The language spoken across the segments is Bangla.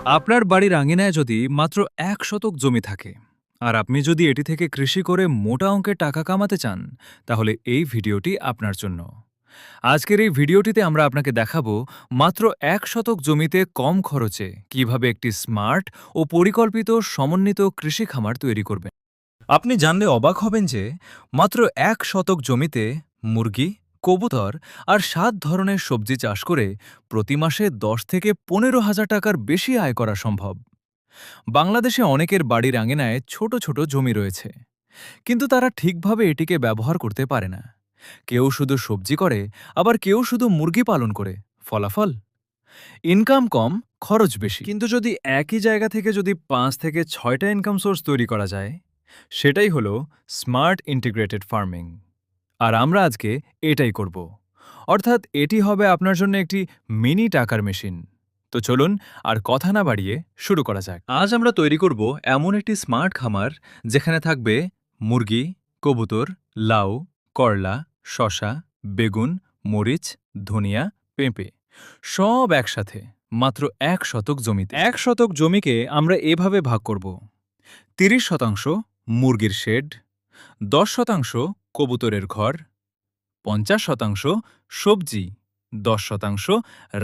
আপনার বাড়ির আঙিনায় যদি মাত্র ১ শতক জমি থাকে আর আপনি যদি এটি থেকে কৃষি করে মোটা অঙ্কের টাকা কামাতে চান, তাহলে এই ভিডিওটি আপনার জন্য। আজকের এই ভিডিওটিতে আমরা আপনাকে দেখাবো মাত্র ১ শতক জমিতে কম খরচে কিভাবে একটি স্মার্ট ও পরিকল্পিত সমন্বিত কৃষি খামার তৈরি করবেন। আপনি জানলে অবাক হবেন যে মাত্র ১ শতক জমিতে মুরগি, কবুতর আর ৭ ধরনের সবজি চাষ করে প্রতি মাসে ১০ থেকে ১৫,০০০ টাকার বেশি আয় করা সম্ভব। বাংলাদেশে অনেকের বাড়ির আঙিনায় ছোট ছোট জমি রয়েছে, কিন্তু তারা ঠিকভাবে এটিকে ব্যবহার করতে পারে না। কেউ শুধু সবজি করে, আবার কেউ শুধু মুরগি পালন করে। ফলাফল, ইনকাম কম, খরচ বেশি। কিন্তু যদি একই জায়গা থেকে যদি ৫ থেকে ৬টা ইনকাম সোর্স তৈরি করা যায়, সেটাই হলো স্মার্ট ইন্টিগ্রেটেড ফার্মিং। আর আমরা আজকে এটাই করব। অর্থাৎ এটি হবে আপনার জন্য একটি মিনি টাকার মেশিন। তো চলুন আর কথা না বাড়িয়ে শুরু করা যাক। আজ আমরা তৈরি করব এমন একটি স্মার্ট খামার যেখানে থাকবে মুরগি, কবুতর, লাউ, করলা, শসা, বেগুন, মরিচ, ধনিয়া, পেঁপে, সব একসাথে মাত্র ১ শতক জমিতে। ১ শতক জমিকে আমরা এভাবে ভাগ করব: ৩০% মুরগির শেড, ১০% কবুতরের ঘর, ৫০% সবজি, ১০%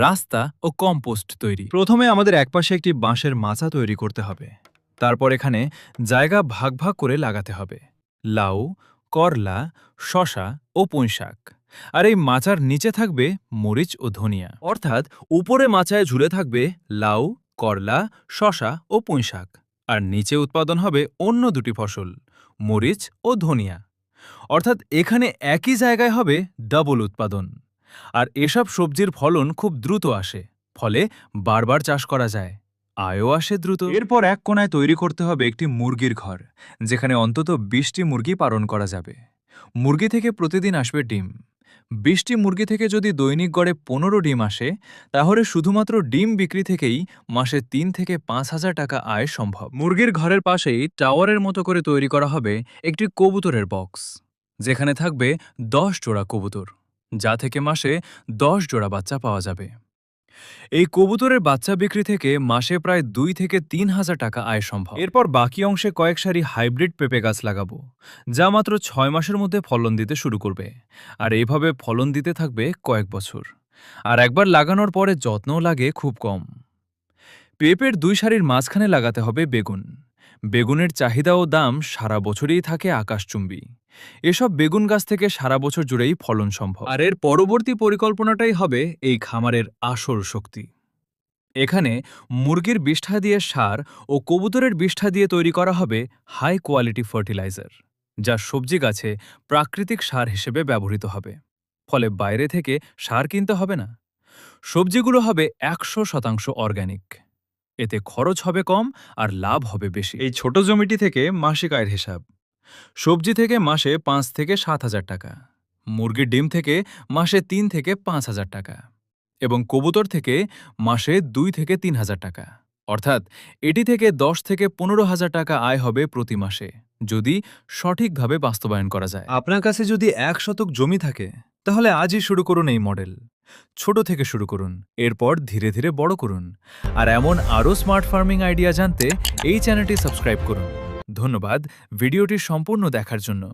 রাস্তা ও কম্পোস্ট তৈরি। প্রথমে আমাদের একপাশে একটি বাঁশের মাচা তৈরি করতে হবে। তারপর এখানে জায়গা ভাগ ভাগ করে লাগাতে হবে লাউ, করলা, শসা ও পুঁইশাক। আর এই মাচার নিচে থাকবে মরিচ ও ধনিয়া। অর্থাৎ উপরে মাচায় ঝুলে থাকবে লাউ, করলা, শসা ও পুঁইশাক, আর নিচে উৎপাদন হবে অন্য দুটি ফসল, মরিচ ও ধনিয়া। অর্থাৎ এখানে একই জায়গায় হবে ডাবল উৎপাদন। আর এসব সবজির ফলন খুব দ্রুত আসে, ফলে বারবার চাষ করা যায়, আয়ও আসে দ্রুত। এরপর এক কোণায় তৈরি করতে হবে একটি মুরগির ঘর, যেখানে অন্তত ২০টি মুরগি পালন করা যাবে। মুরগি থেকে প্রতিদিন আসবে ডিম। ২০টি মুরগি থেকে যদি দৈনিক গড়ে ১৫ ডিম আসে, তাহলে শুধুমাত্র ডিম বিক্রি থেকেই মাসে ৩ থেকে ৫,০০০ টাকা আয় সম্ভব। মুরগির ঘরের পাশেই টাওয়ারের মতো করে তৈরি করা হবে একটি কবুতরের বক্স, যেখানে থাকবে ১০ জোড়া কবুতর, যা থেকে মাসে ১০ জোড়া বাচ্চা পাওয়া যাবে। এই কবুতরের বাচ্চা বিক্রি থেকে মাসে প্রায় ২ থেকে ৩,০০০ টাকা আয় সম্ভব। এরপর বাকি অংশে কয়েক সারি হাইব্রিড পেঁপে গাছ লাগাবো, যা মাত্র ৬ মাসের মধ্যে ফলন দিতে শুরু করবে। আর এইভাবে ফলন দিতে থাকবে কয়েক বছর। আর একবার লাগানোর পরে যত্নও লাগে খুব কম। পেঁপের ২ সারির মাঝখানে লাগাতে হবে বেগুন। বেগুনের চাহিদা ও দাম সারা বছরই থাকে আকাশচুম্বী। এসব বেগুন গাছ থেকে সারা বছর জুড়েই ফলন সম্ভব। আর এর পরবর্তী পরিকল্পনাটাই হবে এই খামারের আসল শক্তি। এখানে মুরগির বিষ্ঠা দিয়ে সার ও কবুতরের বিষ্ঠা দিয়ে তৈরি করা হবে হাই কোয়ালিটি ফার্টিলাইজার, যা সবজি গাছে প্রাকৃতিক সার হিসেবে ব্যবহৃত হবে। ফলে বাইরে থেকে সার কিনতে হবে না। সবজিগুলো হবে ১০০% অর্গানিক। এতে খরচ হবে কম আর লাভ হবে বেশি। এই ছোট জমিটি থেকে মাসিক আয়ের হিসাব: সবজি থেকে মাসে ৫ থেকে ৭,০০০ টাকা, মুরগির ডিম থেকে মাসে ৩ থেকে ৫,০০০ টাকা, এবং কবুতর থেকে মাসে ২ থেকে ৩,০০০ টাকা। অর্থাৎ এটি থেকে ১০ থেকে ১৫,০০০ টাকা আয় হবে প্রতি মাসে, যদি সঠিকভাবে বাস্তবায়ন করা যায়। আপনার কাছে যদি ১ শতক জমি থাকে, তাহলে আজই শুরু করুন এই মডেল। ছোট থেকে শুরু করুন, এরপর ধীরে ধীরে বড় করুন। আর এমন আরও স্মার্ট ফার্মিং আইডিয়া জানতে এই চ্যানেলটি সাবস্ক্রাইব করুন। ধন্যবাদ ভিডিওটি সম্পূর্ণ দেখার জন্য।